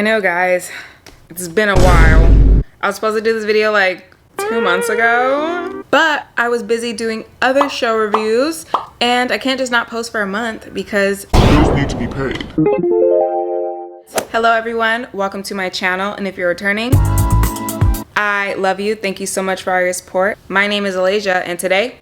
know, guys, it's been a while. I was supposed to do this video like 2 months ago, but I was busy doing other show reviews and I can't just not post for a month because bills need to be paid. Hello everyone, welcome to my channel, and if you're returning, I love you. Thank you so much for all your support. My name is Alasia, and today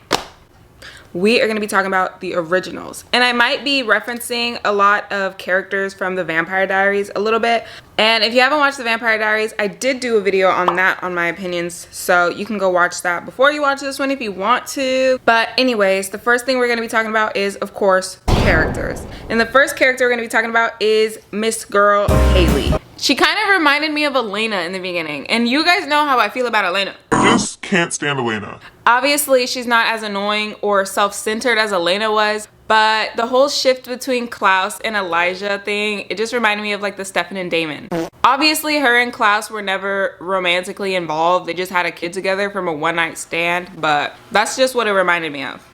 we are going to be talking about the originals, and I might be referencing a lot of characters from the Vampire Diaries a little bit. And if you haven't watched the Vampire Diaries, I did do a video on that, on my opinions, so you can go watch that before you watch this one if you want to. But anyways, the first thing we're going to be talking about is, of course, characters. And the first character we're going to be talking about is Miss Girl Hayley. She kind of reminded me of Elena in the beginning, and you guys know how I feel about Elena. Just can't stand Elena. Obviously, she's not as annoying or self-centered as Elena was, but the whole shift between Klaus and Elijah thing, it just reminded me of like the Stefan and Damon. Obviously, her and Klaus were never romantically involved. They just had a kid together from a one-night stand, but that's just what it reminded me of.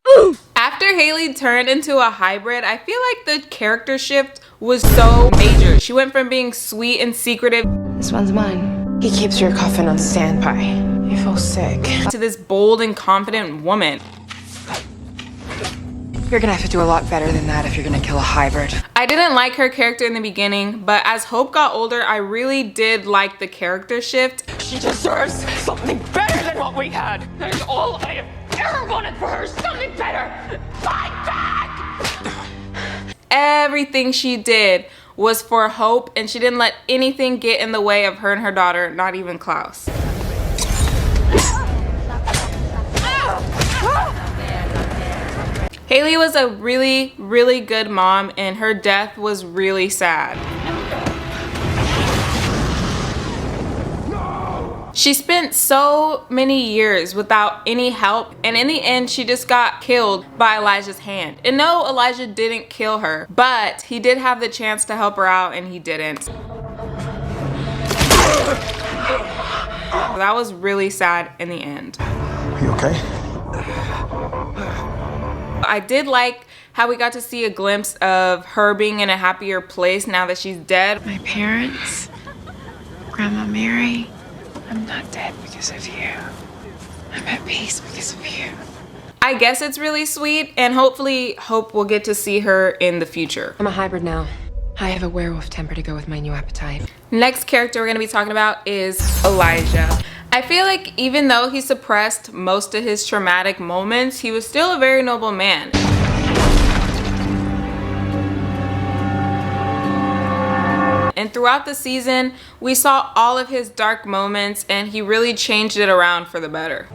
After Haylee turned into a hybrid, I feel like the character shift was so major. She went from being sweet and secretive, "This one's mine. He keeps your coffin on standby. You feel sick," to this bold and confident woman. "You're gonna have to do a lot better than that if you're gonna kill a hybrid." I didn't like her character in the beginning, but as Hope got older, I really did like the character shift. She deserves something better than what we had. That's all I have ever wanted for her, something better. Fight back! Everything she did was for Hope, and she didn't let anything get in the way of her and her daughter, not even Klaus. Haylee was a really good mom, and her death was really sad. She spent so many years without any help, and in the end she just got killed by Elijah's hand. And no, Elijah didn't kill her, but he did have the chance to help her out and he didn't. That was really sad in the end. Are you okay? I did like how we got to see a glimpse of her being in a happier place now that she's dead. My parents, Grandma Mary, I'm not dead because of you. I'm at peace because of you. I guess it's really sweet, and hopefully Hope will get to see her in the future. I'm a hybrid now. I have a werewolf temper to go with my new appetite. Next character we're going to be talking about is Elijah. I feel like even though he suppressed most of his traumatic moments, he was still a very noble man. And throughout the season, we saw all of his dark moments, and he really changed it around for the better.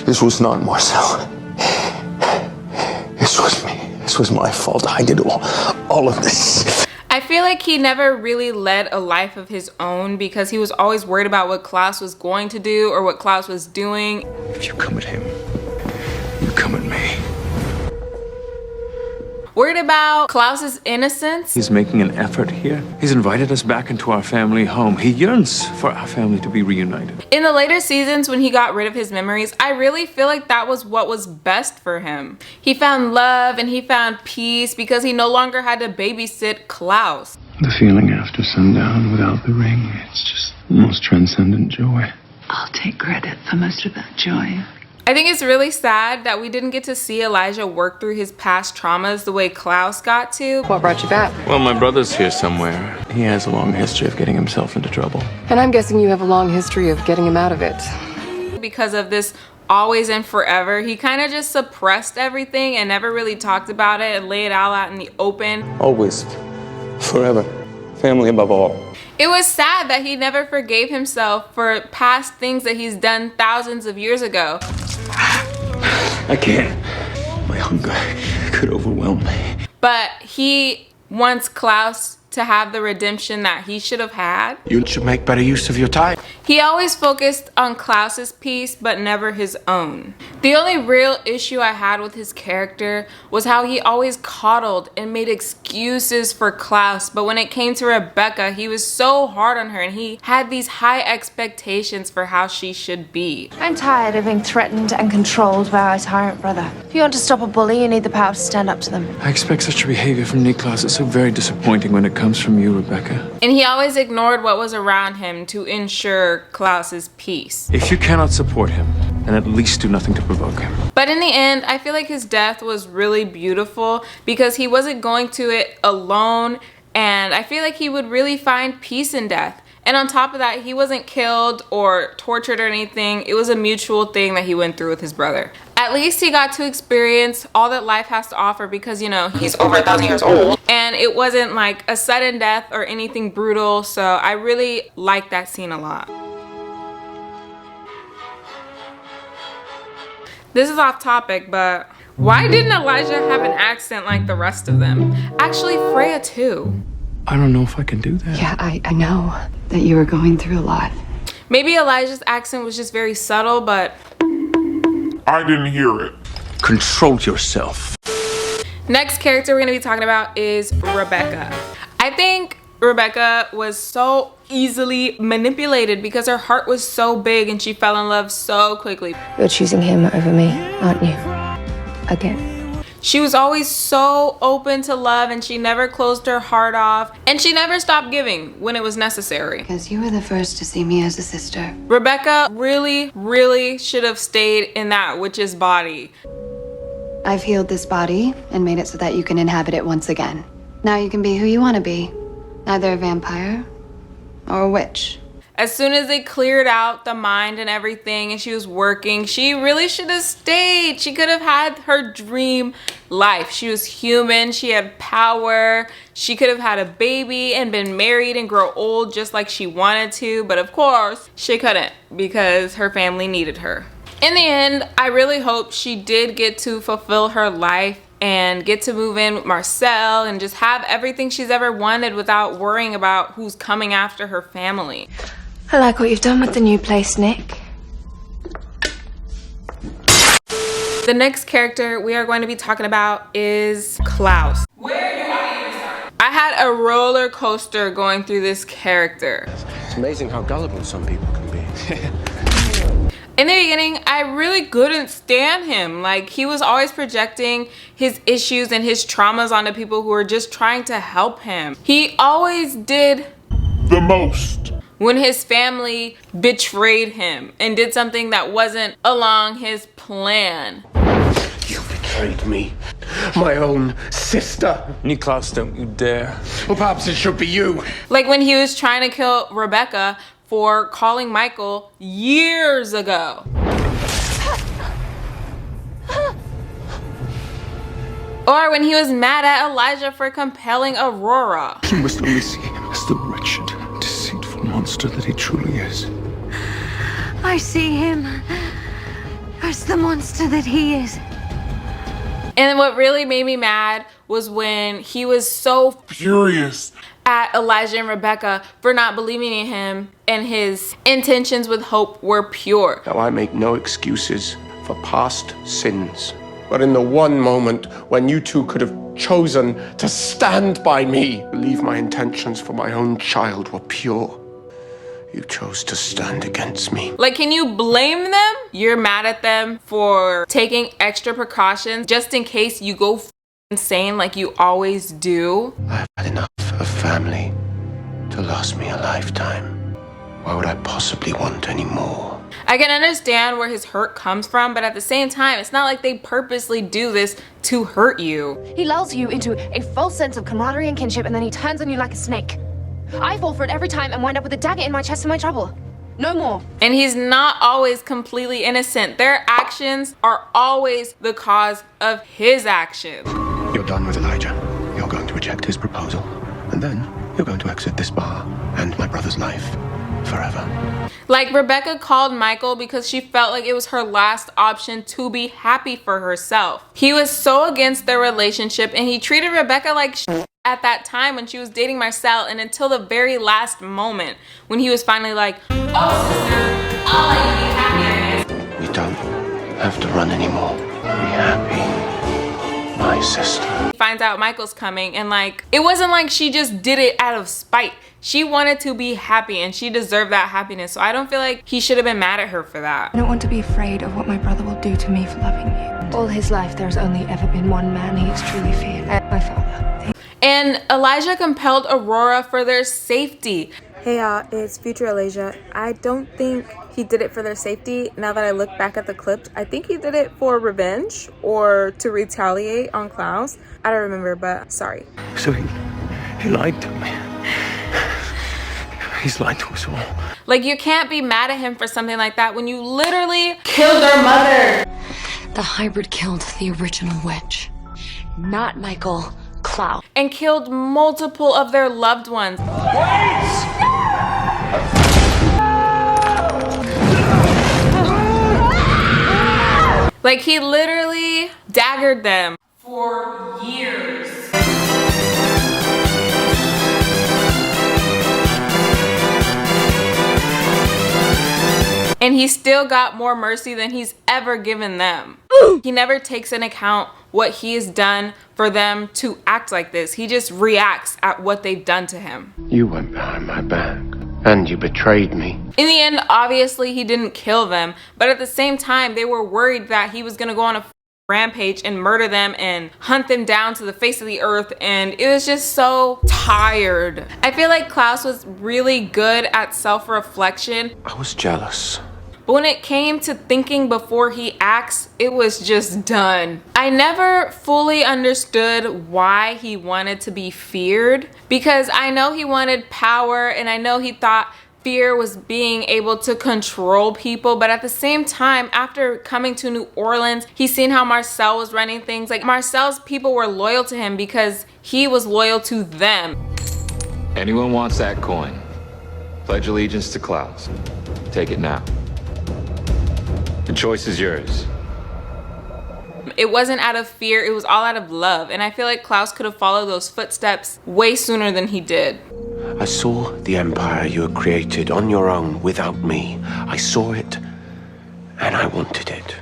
This was not Marcel. This was me. This was my fault. I did all of this. I feel like he never really led a life of his own because he was always worried about what Klaus was going to do or what Klaus was doing. If you come at him, you come at me. Worried about Klaus's innocence. He's making an effort here. He's invited us back into our family home. He yearns for our family to be reunited. In the later seasons when he got rid of his memories, I really feel like that was what was best for him. He found love and he found peace because he no longer had to babysit Klaus. The feeling after sundown without the ring, it's just the most transcendent joy. I'll take credit for most of that joy. I think it's really sad that we didn't get to see Elijah work through his past traumas the way Klaus got to. What brought you back? Well, my brother's here somewhere. He has a long history of getting himself into trouble. And I'm guessing you have a long history of getting him out of it. Because of this always and forever, he kind of just suppressed everything and never really talked about it and laid it all out in the open. Always. Forever. Family above all. It was sad that he never forgave himself for past things that he's done thousands of years ago. I can't. My hunger could overwhelm me. But he wants Klaus to have the redemption that he should have had. You should make better use of your time. He always focused on Klaus's peace, but never his own. The only real issue I had with his character was how he always coddled and made excuses for Klaus, but when it came to Rebekah, he was so hard on her and he had these high expectations for how she should be. I'm tired of being threatened and controlled by our tyrant brother. If you want to stop a bully, you need the power to stand up to them. I expect such behavior from Niklaus. It's so very disappointing when it comes comes from you, Rebekah. And he always ignored what was around him to ensure Klaus's peace. If you cannot support him, then at least do nothing to provoke him. But in the end, I feel like his death was really beautiful because he wasn't going to it alone, and I feel like he would really find peace in death. And on top of that, he wasn't killed or tortured or anything. It was a mutual thing that he went through with his brother. At least he got to experience all that life has to offer because, you know, he's over 1,000 years old. And it wasn't like a sudden death or anything brutal. So I really like that scene a lot. This is off topic, but why didn't Elijah have an accent like the rest of them? Actually, Fraya too. I don't know if I can do that. Yeah, I know that you were going through a lot. Maybe Elijah's accent was just very subtle, but I didn't hear it. Control yourself. next character we're gonna be talking about is Rebekah. I think Rebekah was so easily manipulated because her heart was so big and she fell in love so quickly. You're choosing him over me, aren't you? Again. She was always so open to love and she never closed her heart off and she never stopped giving when it was necessary. Because you were the first to see me as a sister. Rebekah really should have stayed in that witch's body. I've healed this body and made it so that you can inhabit it once again. Now you can be who you want to be. Either a vampire or a witch. As soon as they cleared out the mind and everything and she was working, she really should have stayed. She could have had her dream life. She was human, she had power, she could have had a baby and been married and grow old just like she wanted to, but of course she couldn't because her family needed her. In the end, I really hope she did get to fulfill her life and get to move in with Marcel and just have everything she's ever wanted without worrying about who's coming after her family. I like what you've done with the new place, Nick. The next character we are going to be talking about is Klaus. Where do I even start? I had a roller coaster going through this character. It's amazing how gullible some people can be. In the beginning, I really couldn't stand him. Like, he was always projecting his issues and his traumas onto people who were just trying to help him. He always did The most. when his family betrayed him and did something that wasn't along his plan. You betrayed me. My own sister. Klaus, don't you dare. Well, perhaps it should be you. Like when he was trying to kill Rebekah for calling Michael years ago. Or when he was mad at Elijah for compelling Aurora. You must only see him as the wretched, deceitful monster that he truly is. I see him as the monster that he is. And what really made me mad was when he was so Furious. at Elijah and Rebekah for not believing in him and his intentions with Hope were pure. Now, I make no excuses for past sins. But in the one moment when you two could have chosen to stand by me, believe my intentions for my own child were pure, you chose to stand against me. Like, can you blame them? You're mad at them for taking extra precautions just in case you go insane like you always do. I've had enough of family to last me a lifetime. Why would I possibly want any more? I can understand where his hurt comes from, but at the same time, it's not like they purposely do this to hurt you. He lulls you into a false sense of camaraderie and kinship, and then he turns on you like a snake. I fall for it every time and wind up with a dagger in my chest for my trouble. No more. And he's not always completely innocent. Their actions are always the cause of his actions. You're done with Elijah. You're going to reject his proposal. And then you're going to exit this bar and my brother's life forever. Like, Rebekah called Michael because she felt like it was her last option to be happy for herself. He was so against their relationship and he treated Rebekah like at that time when she was dating Marcel, and until the very last moment when he was finally like, oh sister, I'll let you be happy. We don't have to run anymore. Be happy, my sister. He finds out Michael's coming, and like, it wasn't like she just did it out of spite. She wanted to be happy and she deserved that happiness. So I don't feel like he should have been mad at her for that. I don't want to be afraid of what my brother will do to me for loving you. All his life, there's only ever been one man he has truly feared, and my father. And Elijah compelled Aurora for their safety. Hey y'all, it's Future Elijah. I don't think he did it for their safety. Now that I look back at the clips, I think he did it for revenge or to retaliate on Klaus. I don't remember, but sorry. So he lied to me. He's lied to us all. Like, you can't be mad at him for something like that when you literally killed their mother. The hybrid killed the original witch. Not Michael, Klaus. And killed multiple of their loved ones. Like, he literally daggered them for years. And he still got more mercy than he's ever given them. He never takes into account what he has done for them to act like this. He just reacts at what they've done to him. You went behind my back, and you betrayed me. In the end, obviously, he didn't kill them, but at the same time, they were worried that he was gonna go on a rampage and murder them and hunt them down to the face of the earth, and it was just so tired. I feel like Klaus was really good at self-reflection. I was jealous. But when it came to thinking before he acts, it was just done. I never fully understood why he wanted to be feared, because I know he wanted power and I know he thought fear was being able to control people, but at the same time, after coming to New Orleans, he's seen how Marcel was running things. Like, Marcel's people were loyal to him because he was loyal to them. Anyone wants that coin? Pledge allegiance to Klaus. Take it now. The choice is yours. It wasn't out of fear, it was all out of love. And I feel like Klaus could have followed those footsteps way sooner than he did. I saw the empire you had created on your own without me. I saw it, and I wanted it.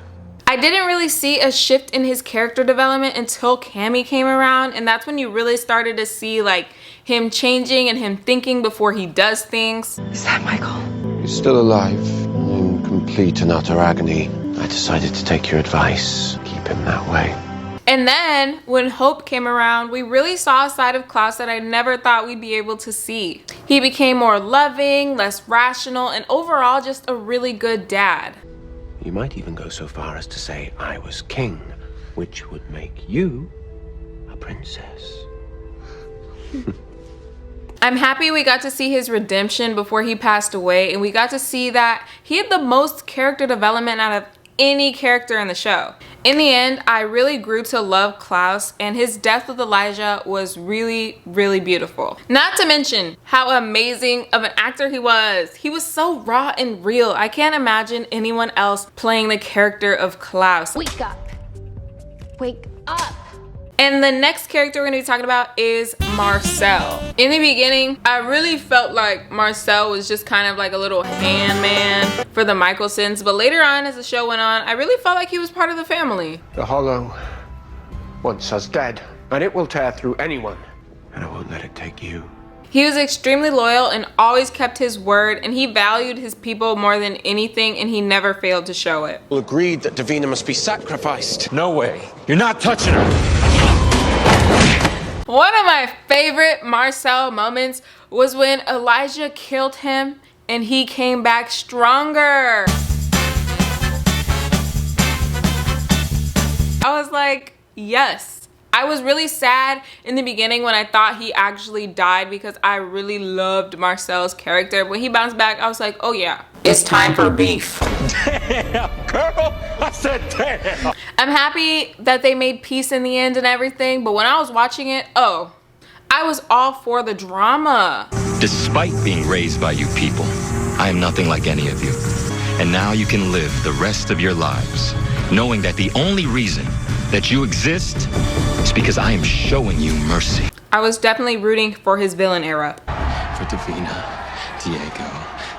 I didn't really see a shift in his character development until Cami came around, and that's when you really started to see like him changing and him thinking before he does things. Is that Michael? He's still alive, in complete and utter agony. I decided to take your advice, keep him that way. And then when Hope came around, we really saw a side of Klaus that I never thought we'd be able to see. He became more loving, less rational, and overall just a really good dad. You might even go so far as to say I was king, which would make you a princess. I'm happy we got to see his redemption before he passed away, and we got to see that he had the most character development out of any character in the show. In the end, I really grew to love Klaus, and his death with Elijah was really, really beautiful. Not to mention how amazing of an actor he was. He was so raw and real. I can't imagine anyone else playing the character of Klaus. Wake up. Wake up. And the next character we're gonna be talking about is Marcel. In the beginning, I really felt like Marcel was just kind of like a little handman for the Michelsons, but later on as the show went on, I really felt like he was part of the family. The Hollow wants us dead, and it will tear through anyone, and I won't let it take you. He was extremely loyal and always kept his word, and he valued his people more than anything, and he never failed to show it. We agreed that Davina must be sacrificed. No way. You're not touching her. One of my favorite Marcel moments was when Elijah killed him and he came back stronger. I was like, yes. I was really sad in the beginning when I thought he actually died because I really loved Marcel's character. When he bounced back, I was like, oh yeah, it's time for beef. Damn, girl. I said damn. I'm happy that they made peace in the end and everything, but when I was watching it, I was all for the drama. Despite being raised by you people, I am nothing like any of you. And now you can live the rest of your lives knowing that the only reason that you exist is because I am showing you mercy. I was definitely rooting for his villain era. For Davina, Diego,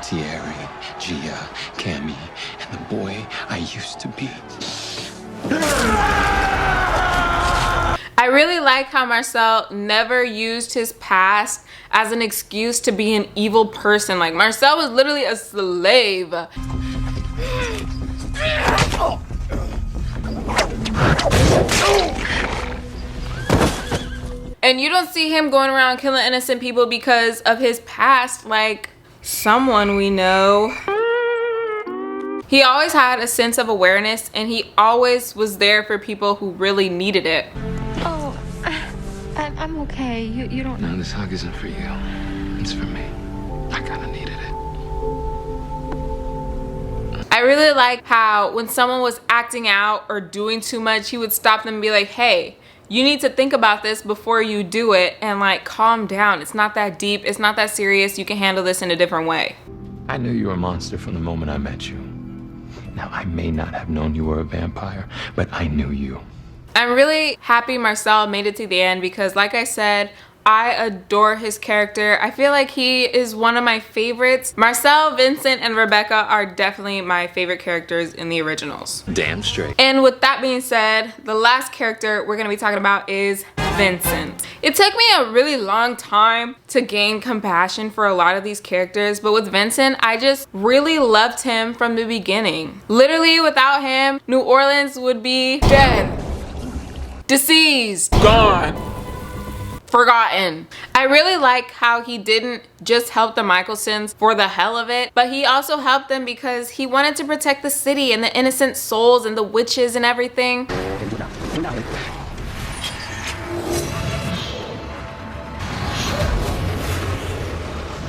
Thierry, Gia, Cami, and the boy I used to be. I really like how Marcel never used his past as an excuse to be an evil person. Like, Marcel was literally a slave. And you don't see him going around killing innocent people because of his past like someone we know. He always had a sense of awareness, and he always was there for people who really needed it. Oh, I'm okay. You don't know. No, this hug isn't for you. It's for me. I kinda needed it. I really like how when someone was acting out or doing too much, he would stop them and be like, hey, you need to think about this before you do it, and like calm down. It's not that deep. It's not that serious. You can handle this in a different way. I knew you were a monster from the moment I met you. Now, I may not have known you were a vampire, but I knew you. I'm really happy Marcel made it to the end because, like I said, I adore his character. I feel like he is one of my favorites. Marcel, Vincent, and Rebekah are definitely my favorite characters in the originals. Damn straight. And with that being said, the last character we're gonna be talking about is Vincent. It took me a really long time to gain compassion for a lot of these characters, but with Vincent, I just really loved him from the beginning. Literally, without him, New Orleans would be dead, deceased, Gone. forgotten. I really like how he didn't just help the Michelsons for the hell of it, but he also helped them because he wanted to protect the city and the innocent souls and the witches and everything.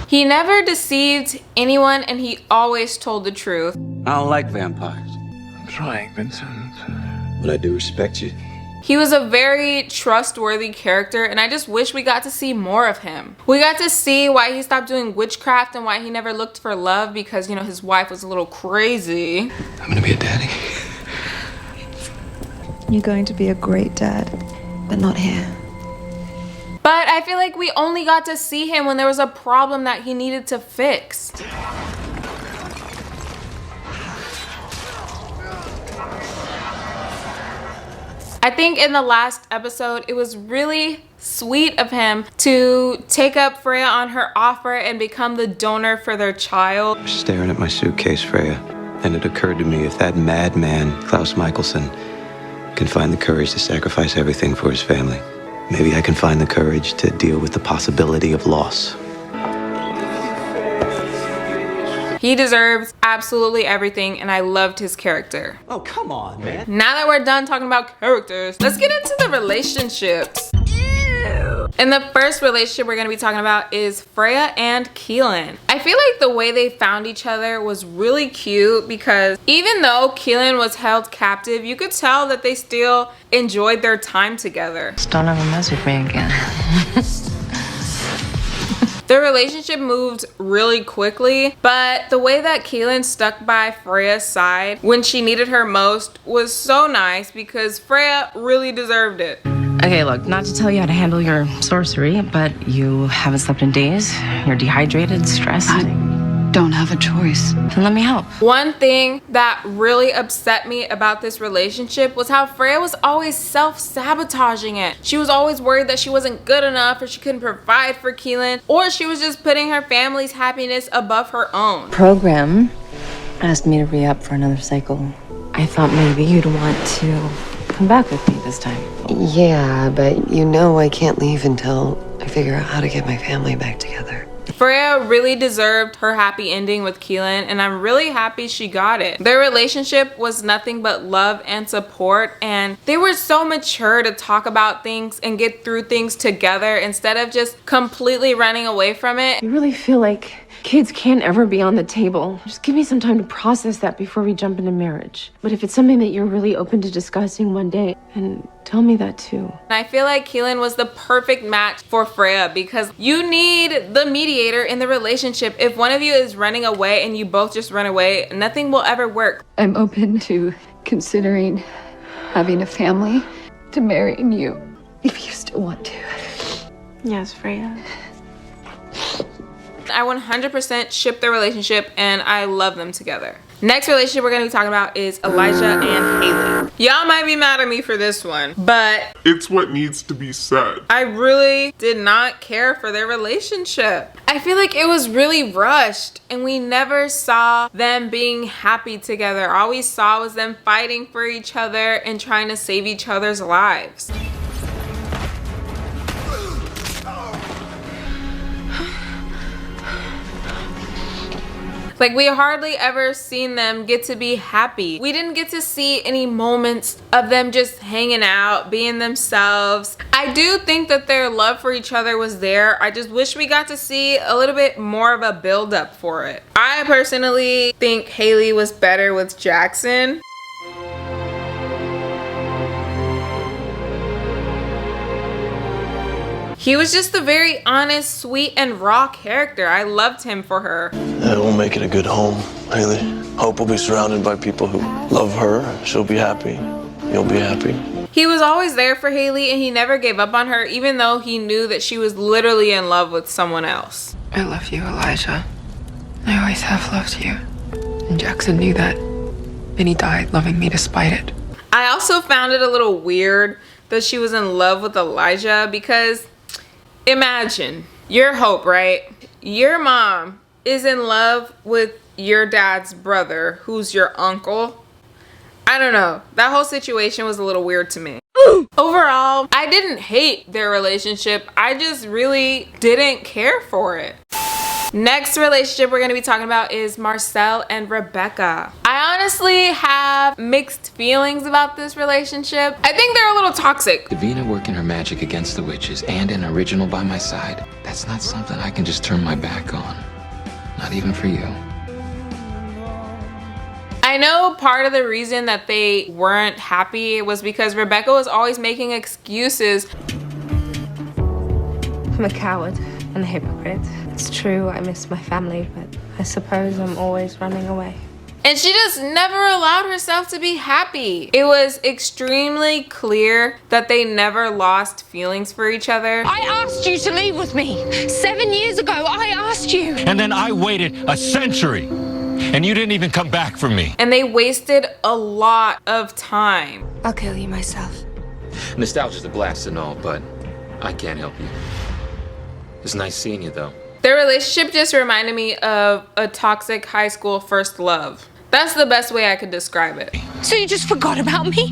He never deceived anyone, and he always told the truth. I don't like vampires. I'm trying, Vincent. But I do respect you. He was a very trustworthy character, and I just wish we got to see more of him. We got to see why he stopped doing witchcraft and why he never looked for love because, you know, his wife was a little crazy. I'm gonna be a daddy. You're going to be a great dad, but not here. But I feel like we only got to see him when there was a problem that he needed to fix. I think in the last episode, it was really sweet of him to take up Fraya on her offer and become the donor for their child. I was staring at my suitcase, Fraya, and it occurred to me if that madman, Klaus Michelson, can find the courage to sacrifice everything for his family, maybe I can find the courage to deal with the possibility of loss. He deserves absolutely everything, and I loved his character. Oh, come on, man. Now that we're done talking about characters, let's get into the relationships. Ew. And the first relationship we're gonna be talking about is Fraya and Keelin. I feel like the way they found each other was really cute because even though Keelin was held captive, you could tell that they still enjoyed their time together. Just don't ever mess with me again. Their relationship moved really quickly, but the way that Keelin stuck by Fraya's side when she needed her most was so nice because Fraya really deserved it. Okay, look, not to tell you how to handle your sorcery, but you haven't slept in days. You're dehydrated, stressed. I don't have a choice. And let me help. One thing that really upset me about this relationship was how Fraya was always self-sabotaging it. She was always worried that she wasn't good enough or she couldn't provide for Keelin, or she was just putting her family's happiness above her own. Program asked me to re-up for another cycle. I thought maybe you'd want to come back with me this time. Yeah, but you know I can't leave until I figure out how to get my family back together. Fraya really deserved her happy ending with Keelin, and I'm really happy she got it. Their relationship was nothing but love and support, and they were so mature to talk about things and get through things together instead of just completely running away from it. I really feel like kids can't ever be on the table. Just give me some time to process that before we jump into marriage. But if it's something that you're really open to discussing one day, then tell me that too. And I feel like Keelin was the perfect match for Fraya because you need the mediator in the relationship. If one of you is running away and you both just run away, nothing will ever work. I'm open to considering having a family, to marrying you, if you still want to. Yes, Fraya. I 100% ship their relationship and I love them together. Next relationship we're gonna be talking about is Elijah and Haylee. Y'all might be mad at me for this one, but It's what needs to be said. I really did not care for their relationship. I feel like it was really rushed and we never saw them being happy together. All we saw was them fighting for each other and trying to save each other's lives. Like, we hardly ever seen them get to be happy. We didn't get to see any moments of them just hanging out, being themselves. I do think that their love for each other was there. I just wish we got to see a little bit more of a build up for it. I personally think Haylee was better with Jackson. He was just a very honest, sweet, and raw character. I loved him for her. It will make it a good home, Haylee. Hope will be surrounded by people who love her. She'll be happy. You'll be happy. He was always there for Haylee, and he never gave up on her, even though he knew that she was literally in love with someone else. I love you, Elijah. I always have loved you. And Jackson knew that. And he died loving me despite it. I also found it a little weird that she was in love with Elijah, because imagine, your Hope, right? Your mom is in love with your dad's brother, who's your uncle. I don't know. That whole situation was a little weird to me. Overall, I didn't hate their relationship. I just really didn't care for it. Next relationship we're going to be talking about is Marcel and Rebekah. I honestly have mixed feelings about this relationship. I think they're a little toxic. Davina working her magic against the witches and an original by my side. That's not something I can just turn my back on. Not even for you. I know part of the reason that they weren't happy was because Rebekah was always making excuses. I'm a coward and a hypocrite. It's true, I miss my family, but I suppose I'm always running away. And she just never allowed herself to be happy. It was extremely clear that they never lost feelings for each other. I asked you to leave with me. 7 years ago, I asked you. And then I waited a century, and you didn't even come back for me. And they wasted a lot of time. I'll kill you myself. Nostalgia's a blast and all, but I can't help you. It's nice seeing you, though. Their relationship just reminded me of a toxic high school first love. That's the best way I could describe it. So you just forgot about me?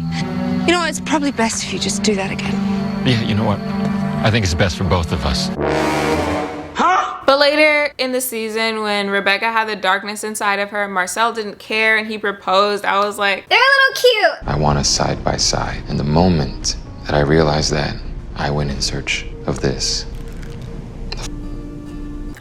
You know, it's probably best if you just do that again. Yeah, you know what? I think it's best for both of us. But later in the season, when Rebekah had the darkness inside of her, Marcel didn't care and he proposed. I was like, they're a little cute. I want us side by side. And the moment that I realized that, I went in search of this.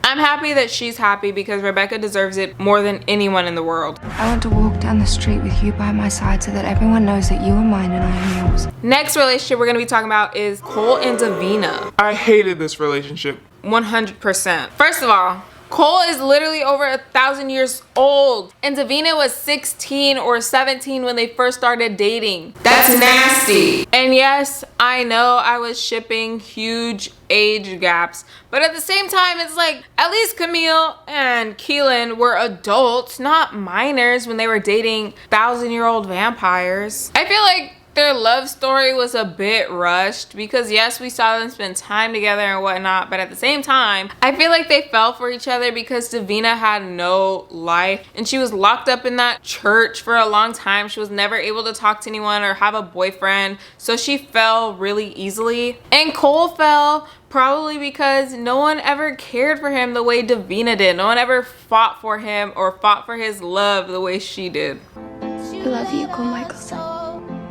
I'm happy that she's happy because Rebekah deserves it more than anyone in the world. I want to walk down the street with you by my side so that everyone knows that you are mine and I am yours. Next relationship we're going to be talking about is Kol and Davina. I hated this relationship. 100%. First of all, Kol is literally over 1,000 years old, and Davina was 16 or 17 when they first started dating. That's nasty. And yes, I know I was shipping huge age gaps, but at the same time, it's like, at least Camille and Keelin were adults, not minors, when they were dating 1,000-year-old vampires. I feel like their love story was a bit rushed because yes, we saw them spend time together and whatnot, but at the same time, I feel like they fell for each other because Davina had no life and she was locked up in that church for a long time. She was never able to talk to anyone or have a boyfriend, so she fell really easily. And Kol fell probably because no one ever cared for him the way Davina did. No one ever fought for him or fought for his love the way she did. I love you, Kol Michelson.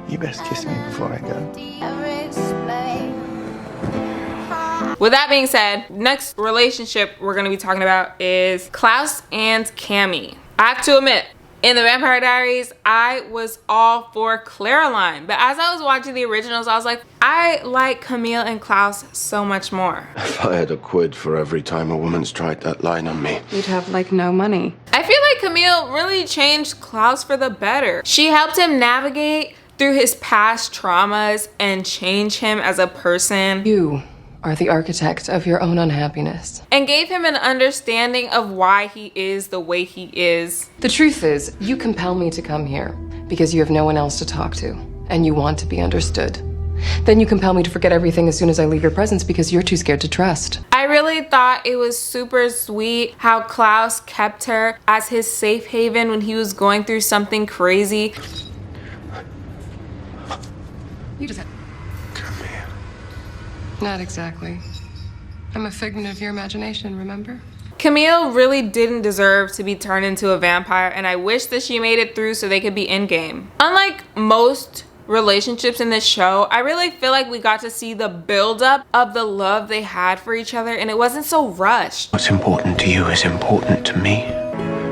You best kiss me before I go. With that being said, next relationship we're going to be talking about is Klaus and Cami. I have to admit, in the Vampire Diaries, I was all for Caroline, but as I was watching the originals, I was like, I like Camille and Klaus so much more. If I had a quid for every time a woman's tried that line on me. You'd have like no money. I feel like Camille really changed Klaus for the better. She helped him navigate through his past traumas and change him as a person. You are the architect of your own unhappiness. And gave him an understanding of why he is the way he is. The truth is, you compel me to come here because you have no one else to talk to, and you want to be understood. Then you compel me to forget everything as soon as I leave your presence because you're too scared to trust. I really thought it was super sweet how Klaus kept her as his safe haven when he was going through something crazy. You just come here. Not exactly. I'm a figment of your imagination, remember? Camille really didn't deserve to be turned into a vampire, and I wish that she made it through so they could be endgame. Unlike most relationships in this show, I really feel like we got to see the buildup of the love they had for each other, and it wasn't so rushed. What's important to you is important to me.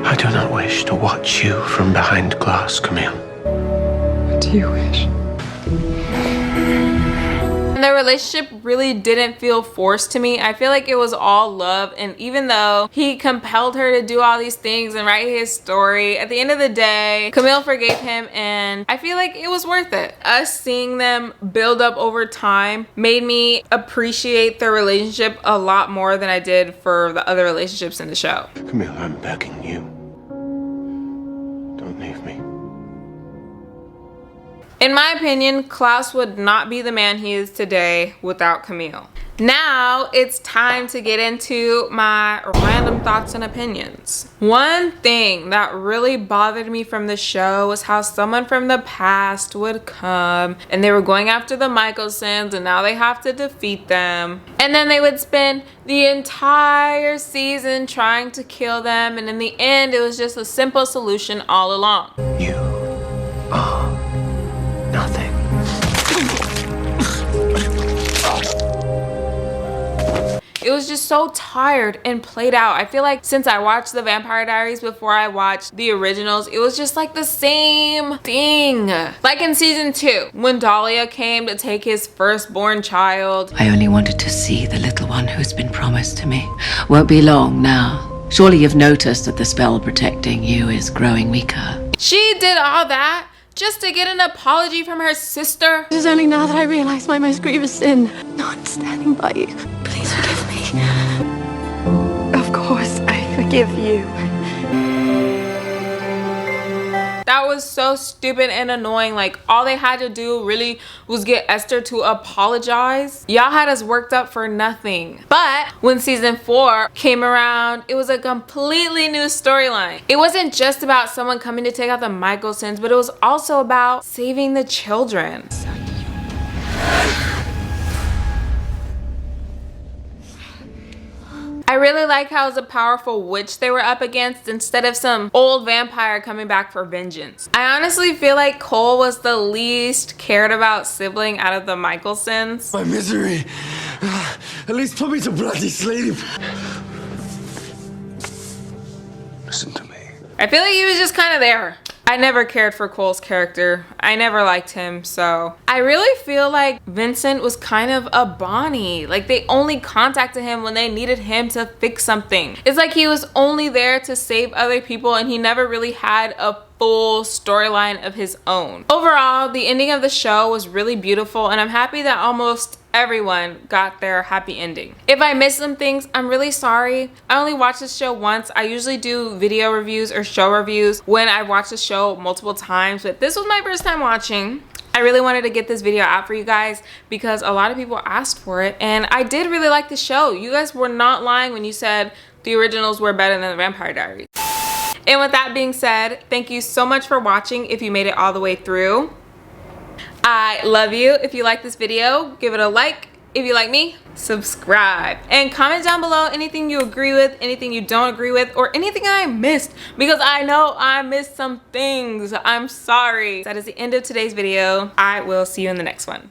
I do not wish to watch you from behind glass, Camille. What do you wish? And their relationship really didn't feel forced to me. I feel like it was all love, and even though he compelled her to do all these things and write his story, at the end of the day, Camille forgave him, and I feel like it was worth it. Us seeing them build up over time made me appreciate their relationship a lot more than I did for the other relationships in the show. Camille, I'm begging you. Don't leave me. In my opinion, Klaus would not be the man he is today without Camille. Now it's time to get into my random thoughts and opinions. One thing that really bothered me from the show was how someone from the past would come and they were going after the Michaelsons, and now they have to defeat them. And then they would spend the entire season trying to kill them, and in the end it was just a simple solution all along. You are nothing. It was just so tired and played out. I feel like since I watched the Vampire Diaries before I watched the originals, it was just like the same thing. Like in season 2, when Dahlia came to take his firstborn child. I only wanted to see the little one who's been promised to me. Won't be long now. Surely you've noticed that the spell protecting you is growing weaker. She did all that just to get an apology from her sister. It is only now that I realize my most grievous sin, not standing by you. Please forgive me. Of course, I forgive you. That was so stupid and annoying. Like, all they had to do really was get Esther to apologize. Y'all had us worked up for nothing. But when season 4 came around, it was a completely new storyline. It wasn't just about someone coming to take out the Michaelsons, but it was also about saving the children. I really like how it was a powerful witch they were up against instead of some old vampire coming back for vengeance. I honestly feel like Kol was the least cared about sibling out of the Michaelsons. My misery. At least put me to bloody sleep. Listen to me. I feel like he was just kind of there. I never cared for Kol's character. I never liked him, so. I really feel like Vincent was kind of a Bonnie. Like, they only contacted him when they needed him to fix something. It's like he was only there to save other people, and he never really had a full storyline of his own. Overall, the ending of the show was really beautiful, and I'm happy that almost everyone got their happy ending. If I missed some things, I'm really sorry. I only watched this show once. I usually do video reviews or show reviews when I watch the show multiple times, but this was my first time watching. I really wanted to get this video out for you guys because a lot of people asked for it, and I did really like the show. You guys were not lying when you said the originals were better than the Vampire Diaries. And with that being said, thank you so much for watching if you made it all the way through. I love you. If you like this video, give it a like. If you like me, subscribe. And comment down below anything you agree with, anything you don't agree with, or anything I missed, because I know I missed some things. I'm sorry. That is the end of today's video. I will see you in the next one.